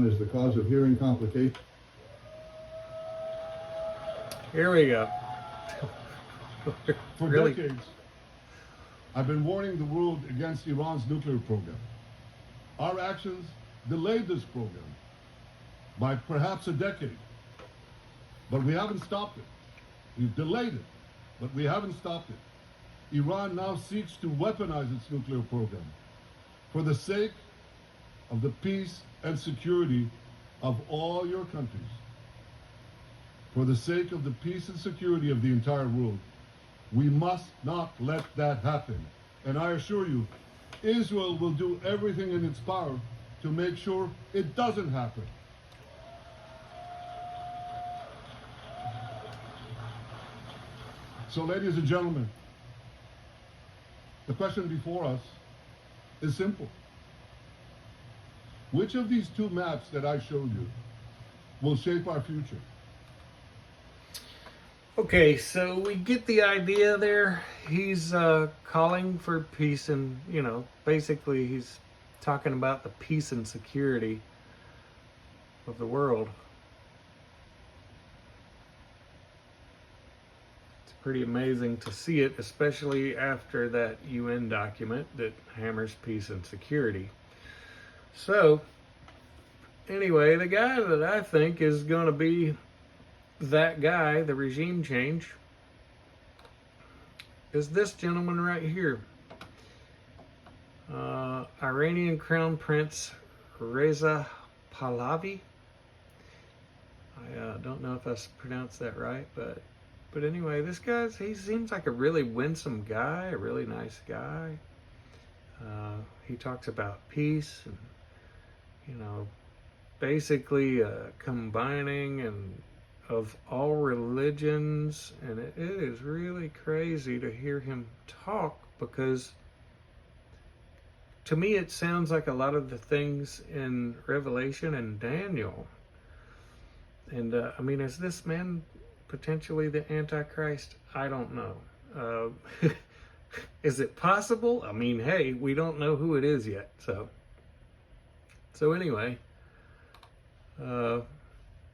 Iran is the cause of hearing complications. Here we go. For Really? decades, I've been warning the world against Iran's nuclear program. Our actions delayed this program by perhaps a decade, but we haven't stopped it. We've delayed it, but we haven't stopped it. Iran now seeks to weaponize its nuclear program for the sake of the peace and security of all your countries. For the sake of the peace and security of the entire world, we must not let that happen. And I assure you, Israel will do everything in its power to make sure it doesn't happen. So, ladies and gentlemen, the question before us is simple. Which of these two maps that I showed you will shape our future? Okay, so we get the idea there. He's calling for peace, and, you know, basically he's talking about the peace and security of the world. It's pretty amazing to see it, especially after that UN document that hammers peace and security. So, anyway, the guy that I think is going to be that guy, the regime change, is this gentleman right here. Iranian Crown Prince Reza Pahlavi. I don't know if I pronounced that right, but anyway, this guy, he seems like a really winsome guy, a really nice guy. He talks about peace and, you know, basically combining and of all religions, and it is really crazy to hear him talk, because to me it sounds like a lot of the things in Revelation and Daniel. And I mean, is this man potentially the Antichrist? I don't know. Is it possible? I mean, hey, we don't know who it is yet. So anyway,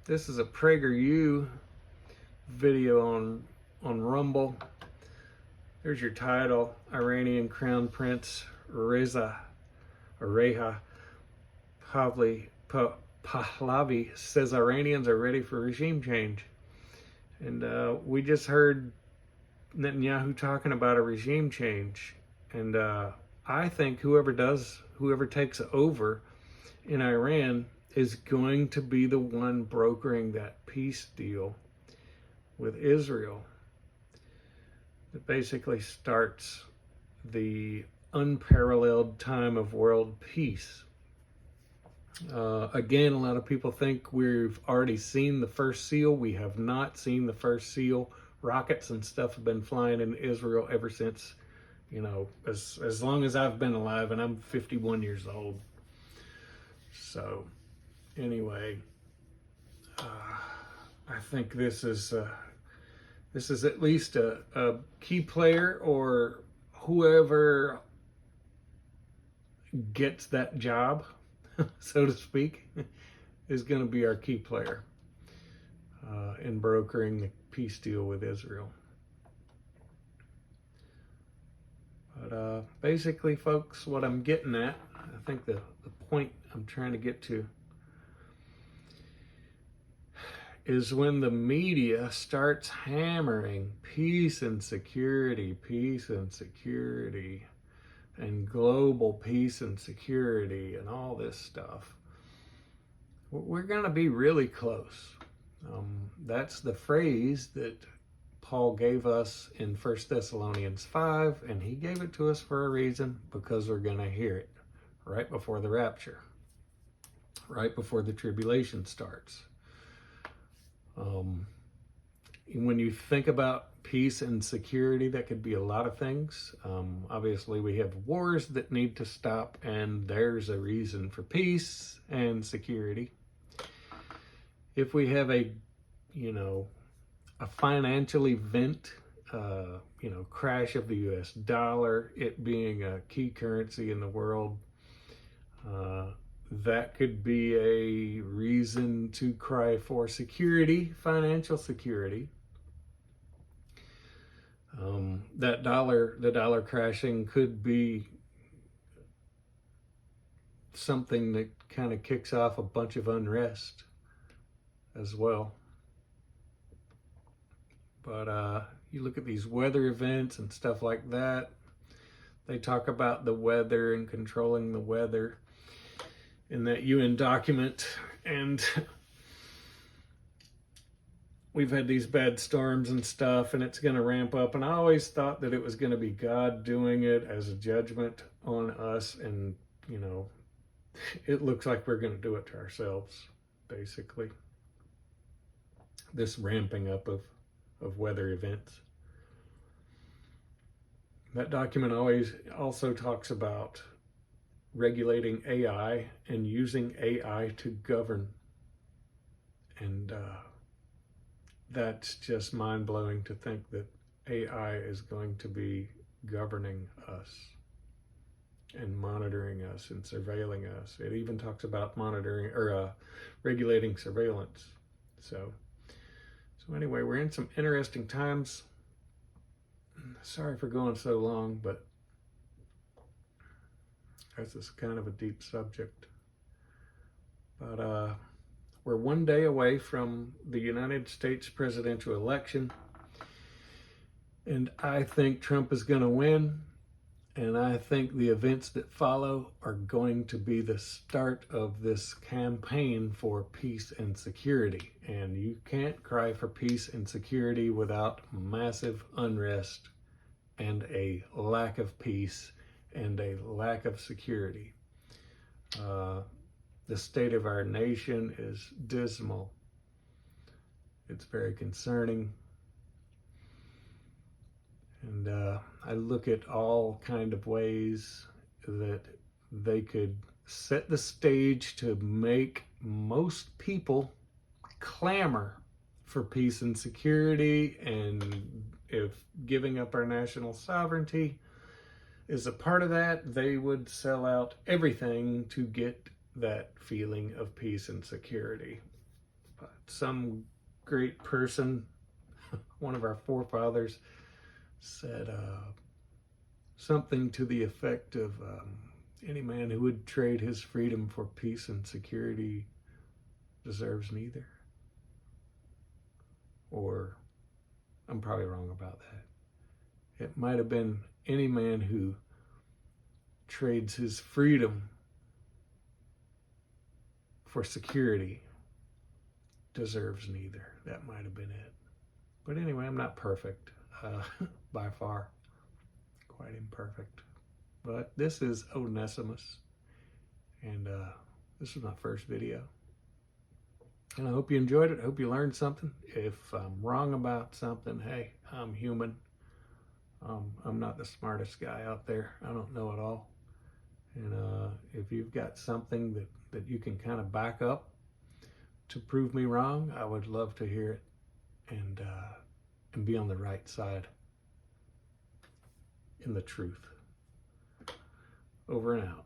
this is a PragerU video on Rumble. There's your title: Iranian Crown Prince Reha Pahlavi says Iranians are ready for regime change. And we just heard Netanyahu talking about a regime change. And I think whoever takes over in Iran is going to be the one brokering that peace deal with Israel that basically starts the unparalleled time of world peace. Again, a lot of people think we've already seen the first seal. We have not seen the first seal. Rockets and stuff have been flying in Israel ever since, you know, as long as I've been alive, and I'm 51 years old. So anyway, I think this is at least a key player, or whoever gets that job, so to speak, is going to be our key player in brokering the peace deal with Israel. But basically, folks, what I'm getting at, I think the point I'm trying to get to, is when the media starts hammering peace and security, and global peace and security and all this stuff, we're going to be really close. That's the phrase that Paul gave us in 1 Thessalonians 5, and he gave it to us for a reason, because we're going to hear it right before the rapture, right before the tribulation starts. When you think about peace and security, that could be a lot of things. Obviously, we have wars that need to stop, and there's a reason for peace and security. If we have a financial event, crash of the US dollar, it being a key currency in the world, that could be a reason to cry for security, financial security. The dollar crashing could be something that kind of kicks off a bunch of unrest as well. But you look at these weather events and stuff like that, they talk about the weather and controlling the weather in that UN document, and we've had these bad storms and stuff, and it's going to ramp up, and I always thought that it was going to be God doing it as a judgment on us, and it looks like we're going to do it to ourselves, basically, this ramping up of weather events. That document also talks about regulating AI and using AI to govern. And that's just mind-blowing to think that AI is going to be governing us and monitoring us and surveilling us. It even talks about monitoring or regulating surveillance. So anyway, we're in some interesting times. Sorry for going so long, but this is kind of a deep subject. But we're one day away from the United States presidential election, and I think Trump is going to win, and I think the events that follow are going to be the start of this campaign for peace and security. And you can't cry for peace and security without massive unrest and a lack of peace and a lack of security. The state of our nation is dismal. It's very concerning. And I look at all kind of ways that they could set the stage to make most people clamor for peace and security, and if giving up our national sovereignty is a part of that, they would sell out everything to get that feeling of peace and security. But some great person, one of our forefathers, said something to the effect of any man who would trade his freedom for peace and security deserves neither. Or I'm probably wrong about that. It might have been any man who trades his freedom for security deserves neither. That might have been it. But anyway, I'm not perfect by far. Quite imperfect. But this is Onesimus, and this is my first video. And I hope you enjoyed it. I hope you learned something. If I'm wrong about something, hey, I'm human. I'm not the smartest guy out there. I don't know it all. And if you've got something that you can kind of back up to prove me wrong, I would love to hear it and be on the right side in the truth. Over and out.